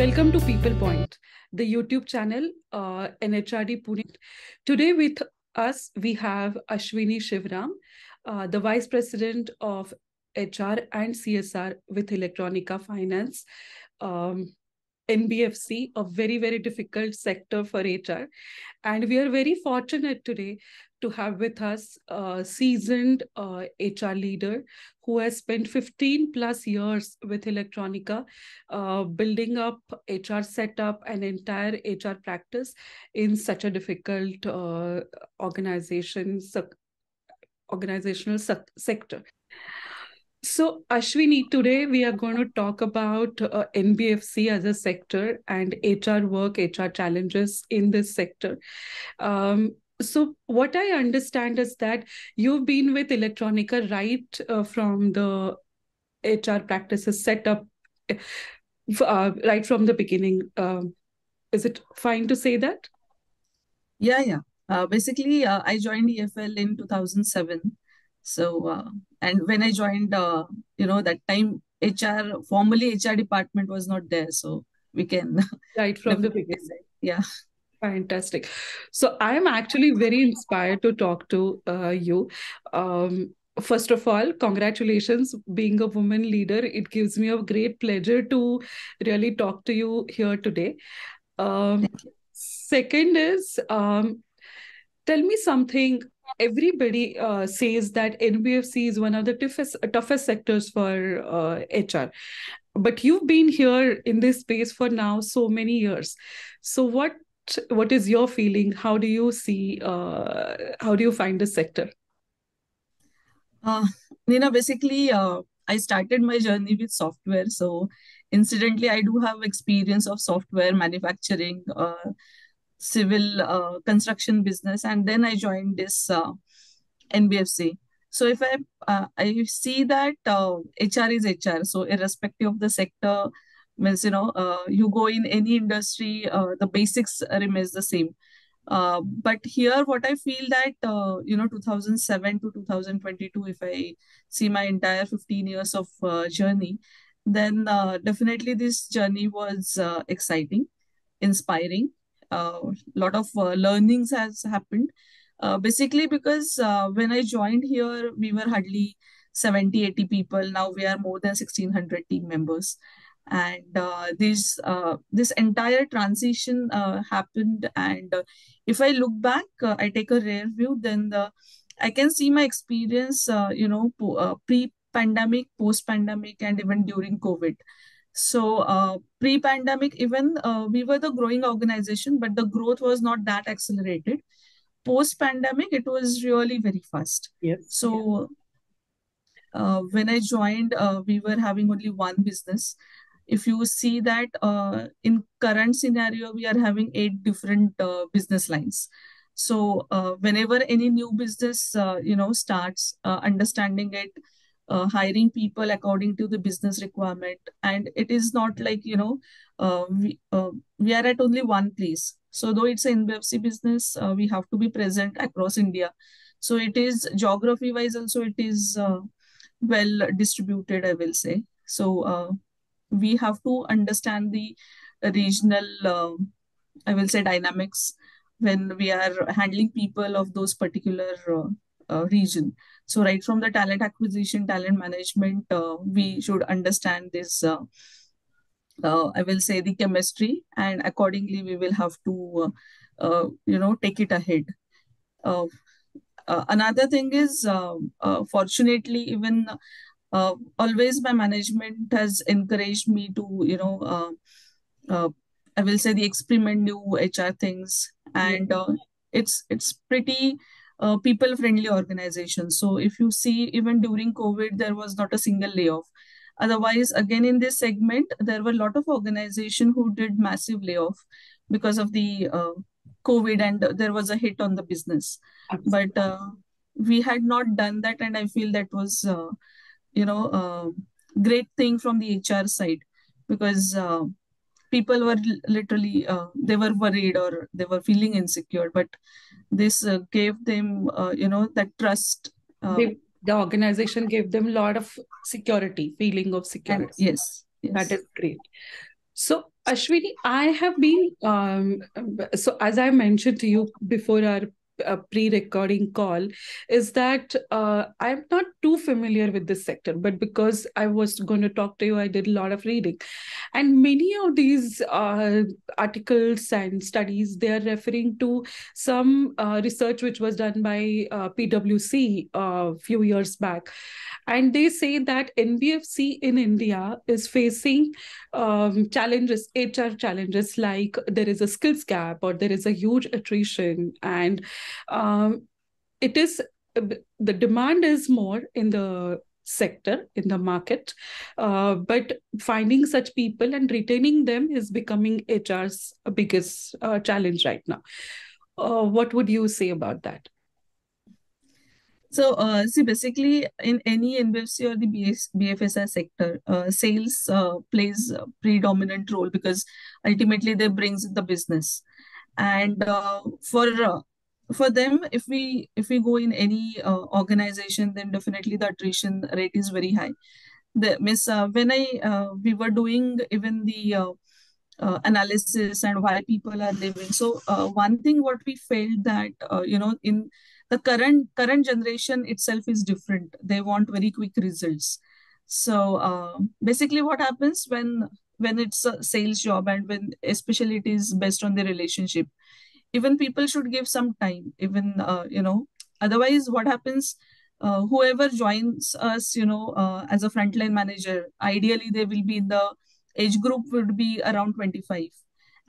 welcome to PeoplePoint, the YouTube channel, NHRD Pune. Today with us, we have Ashwini Shivram, the Vice President of HR and CSR with Electronica Finance. NBFC, a very, very difficult sector for HR. And we are very fortunate today to have with us a seasoned HR leader who has spent 15 plus years with Electronica, building up HR setup and entire HR practice in such a difficult organizational sector. So, Ashwini, today we are going to talk about NBFC as a sector and HR work, HR challenges in this sector. So, what I understand is that you've been with Electronica right from the HR practices set up, right from the beginning. Is it fine to say that? Yeah. Basically, I joined EFL in 2007. So, and when I joined, that time formally HR department was not there. So we can Right from the definitely beginning. say, yeah. Fantastic. So I am actually very inspired to talk to you. First of all, congratulations being a woman leader. It gives me a great pleasure to really talk to you here today. Second is, tell me something. Everybody says that NBFC is one of the toughest sectors for HR. But you've been here in this space for now so many years. So what is your feeling? How do you see, how do you find the sector? Neena, basically, I started my journey with software. So, incidentally, I do have experience of software manufacturing, civil construction business, and then I joined this NBFC. So if I see that HR is HR, so irrespective of the sector, means you go in any industry, the basics remains the same. But here, what I feel that 2007 to 2022, if I see my entire 15 years of journey, then definitely this journey was exciting, inspiring. A lot of learnings has happened. Basically, because when I joined here, we were hardly 70, 80 people. Now we are more than 1,600 team members. And this entire transition happened. And if I look back, I take a rare view, then I can see my experience, pre-pandemic, post-pandemic, and even during COVID. So pre-pandemic, even we were the growing organization, but the growth was not that accelerated. Post-pandemic, it was really very fast. Yes. So when I joined, we were having only one business. If you see that in current scenario, we are having 8 different business lines. So whenever any new business, starts, understanding it, hiring people according to the business requirement, and it is not like we are at only one place. So though it's an NBFC business, we have to be present across India. So it is geography wise also it is well distributed, I will say. So we have to understand the regional, I will say, dynamics when we are handling people of those particular region. So right from the talent acquisition, talent management, we should understand this. I will say the chemistry, and accordingly we will have to, take it ahead. Another thing is, fortunately, even always my management has encouraged me to, I will say, the experiment new HR things, and it's pretty people friendly organization. So if you see, even during COVID, there was not a single layoff. Otherwise, again, in this segment, there were a lot of organization who did massive layoff because of the COVID, and there was a hit on the business. Absolutely. But we had not done that, and I feel that was great thing from the HR side, because people were literally they were worried or they were feeling insecure, but this gave them that trust. The organization gave them a lot of security, feeling of And security. yes. That is great. So, Ashwini, I have been, so as I mentioned to you before our pre-recording call, is that I'm not too familiar with this sector, but because I was going to talk to you, I did a lot of reading. And many of these articles and studies, they are referring to some research which was done by PwC a few years back. And they say that NBFC in India is facing challenges, HR challenges, like there is a skills gap or there is a huge attrition. And it is the demand is more in the sector, in the market, but finding such people and retaining them is becoming HR's biggest challenge right now. What would you say about that? So, see, basically, in any NBFC or the BFSI sector, sales plays a predominant role because ultimately they brings the business. And for them, if we go in any organization, then definitely the attrition rate is very high. The miss when I we were doing even the analysis and why people are leaving. So one thing what we felt that in the current generation itself is different. They want very quick results. So basically, what happens when it's a sales job and when especially it is based on the relationship, even people should give some time. Even otherwise, what happens? Whoever joins us, as a frontline manager, ideally they will be in the age group would be around 25,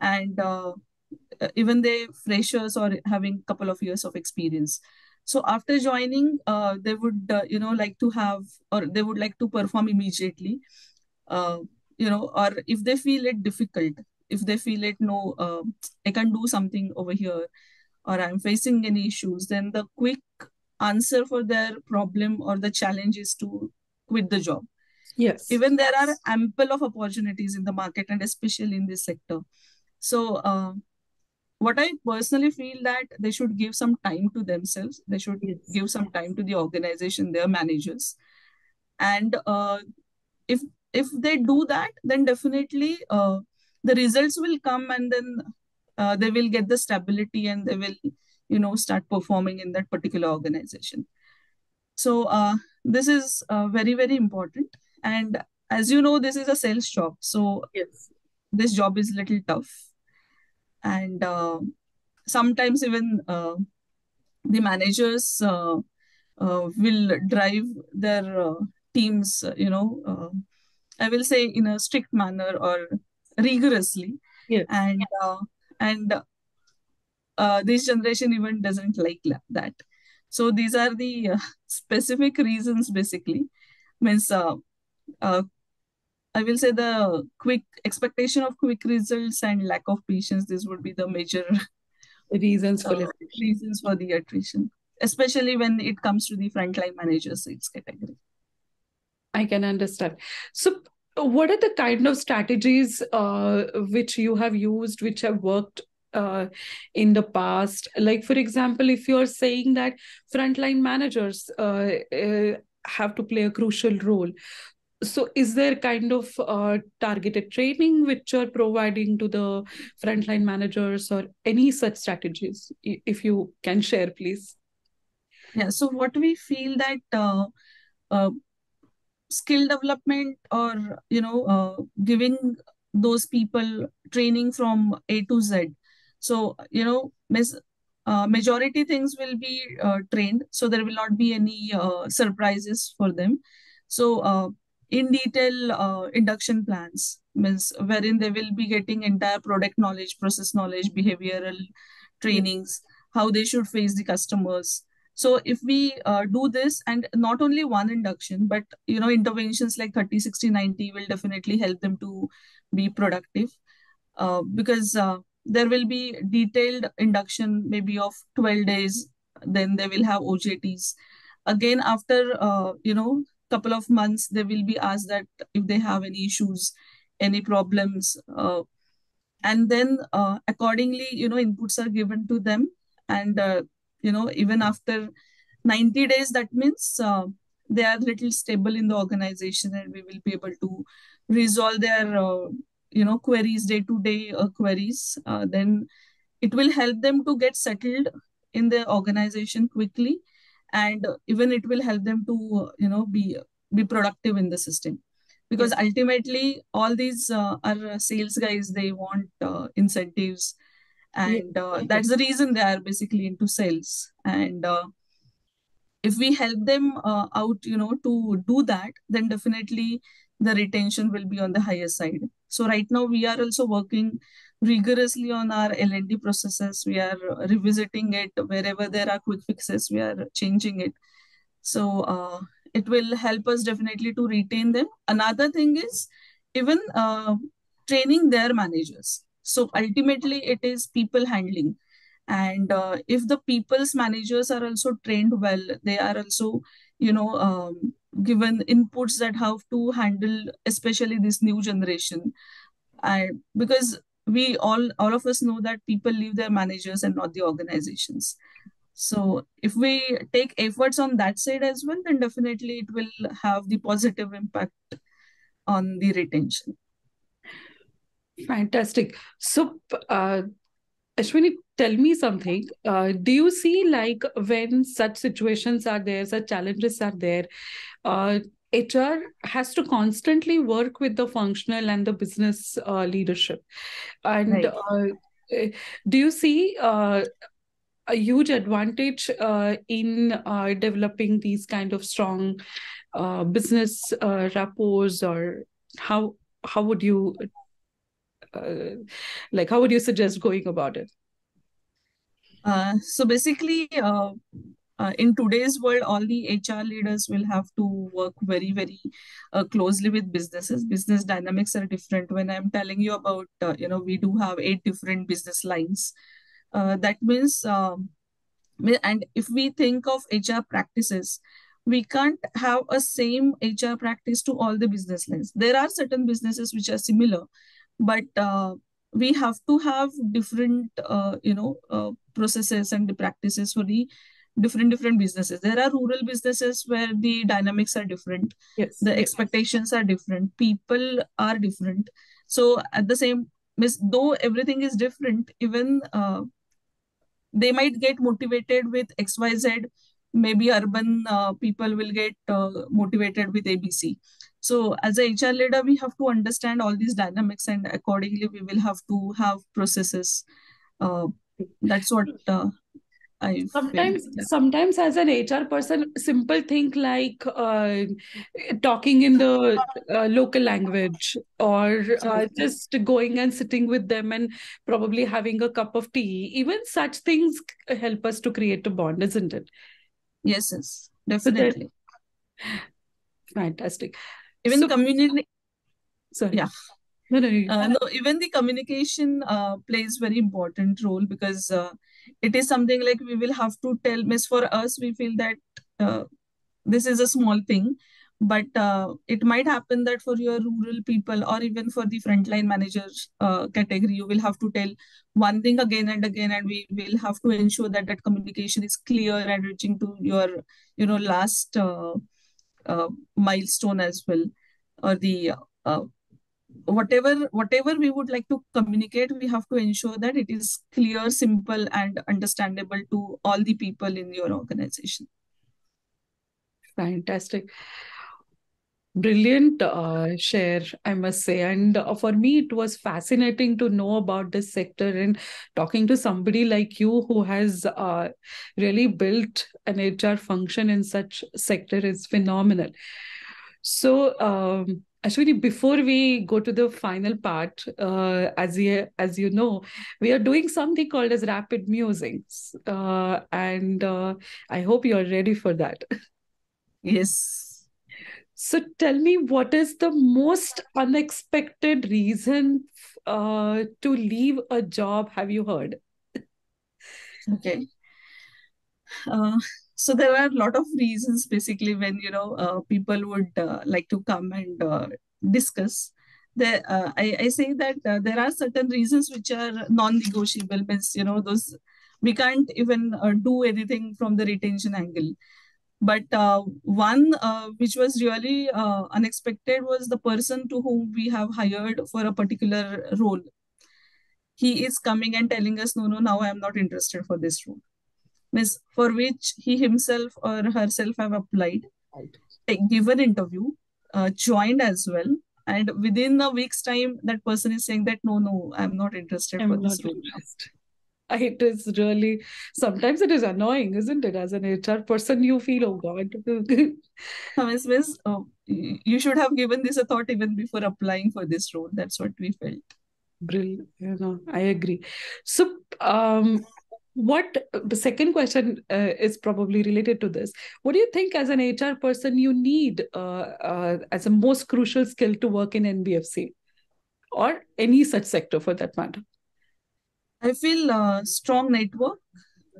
and even they freshers or having couple of years of experience. So after joining, they would like to have, or they would like to perform immediately. uh, or if they feel it difficult, if they feel it, no, I can do something over here, or I'm facing any issues, then the quick answer for their problem or the challenge is to quit the job. Yes. Even there are ample of opportunities in the market, and especially in this sector. So what I personally feel that they should give some time to themselves. They should Yes. give some time to the organization, their managers. And if if they do that, then definitely the results will come, and then they will get the stability, and they will start performing in that particular organization. So this is very very important. And as you know, this is a sales job, so Yes. this job is little tough. And sometimes even the managers will drive their teams, I will say in a strict manner or rigorously. Yes. And and this generation even doesn't like that. So these are the specific reasons, basically. Means uh, I will say the quick expectation of quick results and lack of patience. This would be the major Reasons for attrition. reasons for the attrition, especially when it comes to the frontline managers its category. I can understand. So, what are the kind of strategies which you have used, which have worked in the past? Like, for example, if you're saying that frontline managers have to play a crucial role, so is there kind of targeted training which you're providing to the frontline managers or any such strategies? If you can share, please. Yeah. So what we feel that uh, skill development, or giving those people training from A to Z. So majority things will be trained, so there will not be any surprises for them. So in detail induction plans means wherein they will be getting entire product knowledge, process knowledge, behavioral Yes. trainings, how they should face the customers. So if we do this, and not only one induction, but interventions like 30, 60, 90 will definitely help them to be productive. Because there will be detailed induction maybe of 12 days, then they will have OJTs. Again, after couple of months, they will be asked that if they have any issues, any problems, and then accordingly inputs are given to them. And even after 90 days, that means they are little stable in the organization, and we will be able to resolve their queries, day-to-day queries, then it will help them to get settled in their organization quickly, and even it will help them to be productive in the system, because Yes. ultimately all these are sales guys. They want incentives, Yes. and Yes. that's the reason they are basically into sales. And if we help them out, to do that, then definitely the retention will be on the higher side. So right now we are also working rigorously on our L&D processes. We are revisiting it. Wherever there are quick fixes, we are changing it. So it will help us definitely to retain them. Another thing is even training their managers. So ultimately it is people handling. And if the people's managers are also trained well, they are also given inputs that how to handle especially this new generation. And because we all of us know that people leave their managers and not the organizations. So if we take efforts on that side as well, then definitely it will have the positive impact on the retention. Fantastic. So, Ashwini, tell me something. Do you see, like, when such situations are there, such challenges are there, uh, HR has to constantly work with the functional and the business leadership. And Right. eh, do you see a huge advantage in developing these kind of strong business rapports, or how how would you uh, how would you suggest going about it? So basically, in today's world, all the HR leaders will have to work very, very closely with businesses. Business dynamics are different. When I'm telling you about, we do have 8 different business lines. That means, and if we think of HR practices, we can't have a same HR practice to all the business lines. There are certain businesses which are similar, but we have to have different processes and the practices for the different businesses. There are rural businesses where the dynamics are different, Yes, the yes. expectations are different, people are different. So at the same, though everything is different, even they might get motivated with XYZ. Maybe urban people will get motivated with ABC. So as a HR leader, we have to understand all these dynamics, and accordingly, we will have to have processes. Uh, that's what I feel. Yeah. Sometimes as an HR person, simple thing like talking in the local language, or just going and sitting with them and probably having a cup of tea, even such things help us to create a bond, isn't it? Yes, yes, So that definitely. fantastic. Even So community, sorry. yeah. No, no. No, even the communication plays very important role, because it is something like we will have to tell. Miss, for us, we feel that this is a small thing, but it might happen that for your rural people or even for the frontline managers category, you will have to tell one thing again and again, and we will have to ensure that that communication is clear and reaching to your, last milestone as well, or the whatever we would like to communicate. We have to ensure that it is clear, simple, and understandable to all the people in your organization. Fantastic. Brilliant share, I must say. And for me, it was fascinating to know about this sector, and talking to somebody like you who has really built an HR function in such sector is phenomenal. So, Ashwini, before we go to the final part, as you know, we are doing something called as rapid musings, and I hope you are ready for that. Yes. So tell me, what is the most unexpected reason to leave a job? Have you heard? Okay. Uh, so there are a lot of reasons basically when people would like to come and discuss. I say that there are certain reasons which are non-negotiable. Means those we can't even do anything from the retention angle. But one which was really unexpected was the person to whom we have hired for a particular role. He is coming and telling us, no, no, now I am not interested for this role. Means for which he himself or herself have applied, given interview, joined as well. And within a week's time, that person is saying that, no, no, I'm not interested for I'm this not role now. interested. It is really, sometimes it is annoying, isn't it? As an HR person, you feel, oh God. Means, you should have given this a thought even before applying for this role. That's what we felt. Brilliant. I agree. So, what the second question is probably related to this. What do you think as an HR person you need as a most crucial skill to work in NBFC or any such sector for that matter? I feel strong network,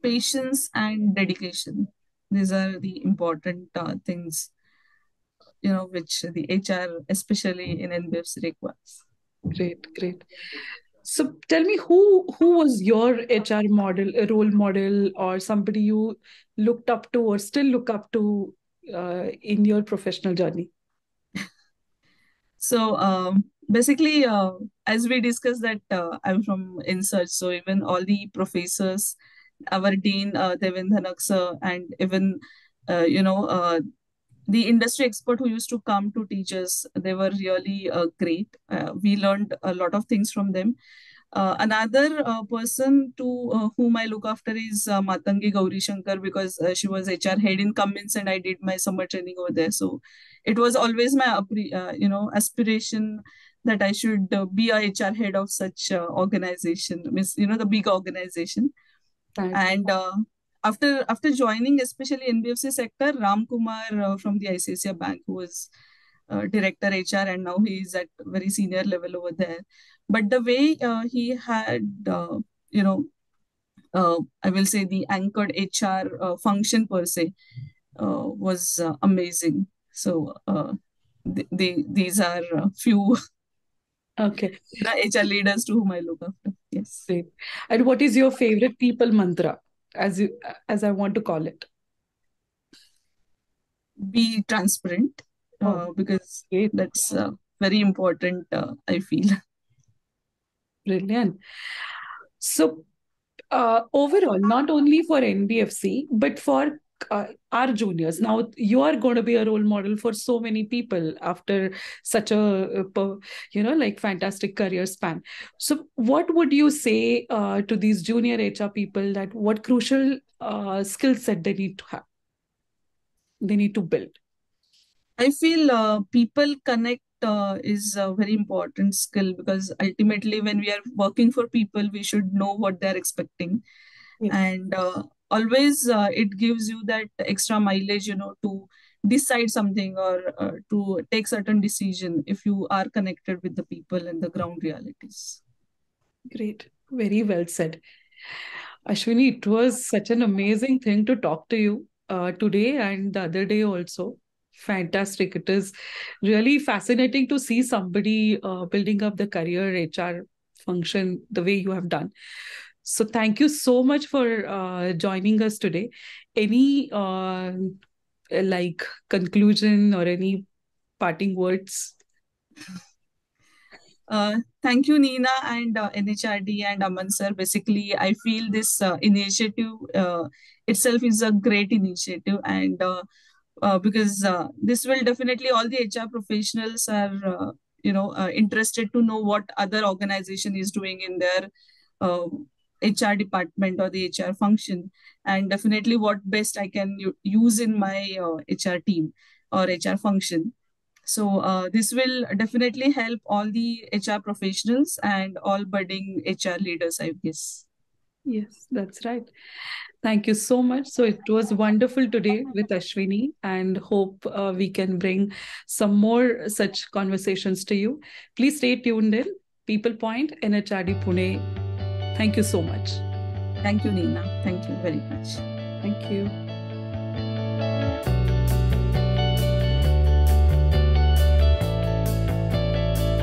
patience, and dedication. These are the important things, which the HR, especially in NBFC, requires. Great, great. So tell me, who was your HR model, a role model, or somebody you looked up to or still look up to in your professional journey? So basically, as we discussed that I'm from InSearch, so even all the professors, our dean Devendra sir, and even the industry expert who used to come to teach us, they were really great. We learned a lot of things from them. Another person to whom I look after is Matangi Gauri Shankar, because she was HR head in Cummins and I did my summer training over there. So it was always my aspiration that I should be a HR head of such organization, means the big organization. Right. And after joining, especially NBFC sector, Ram Kumar from the ICICI Bank, who was director HR, and now he is at very senior level over there. But the way he had, you know, I will say the anchored HR function per se was amazing. So these are few Okay, HR leaders to whom I look after. Yes. great. And what is your favorite people mantra, as I want to call it? Be transparent, Oh, because great, that's very important, I feel. brilliant. So overall, not only for NBFC, but for our juniors. Now, you are going to be a role model for so many people after such a, like fantastic career span. So, what would you say to these junior HR people that what crucial skill set they need to have, they need to build? I feel people connect is a very important skill, because ultimately, when we are working for people, we should know what they're expecting. Yes, And always it gives you that extra mileage, to decide something or to take certain decision if you are connected with the people and the ground realities. great. Very well said. Ashwini, it was such an amazing thing to talk to you today and the other day also. Fantastic. It is really fascinating to see somebody building up the career HR function the way you have done. So, thank you so much for joining us today. Any like conclusion or any parting words? Thank you, Neena and NHRD and Aman sir. Basically, I feel this initiative itself is a great initiative, and because this will definitely, all the HR professionals are interested to know what other organization is doing in their uh, HR department or the HR function, and definitely what best I can use in my HR team or HR function. So this will definitely help all the HR professionals and all budding HR leaders, I guess. Yes, that's right. Thank you so much. So it was wonderful today with Ashwini, and hope we can bring some more such conversations to you. Please stay tuned in. People Point, NHRD Pune. Thank you so much. Thank you, Neena. Thank you very much. Thank you.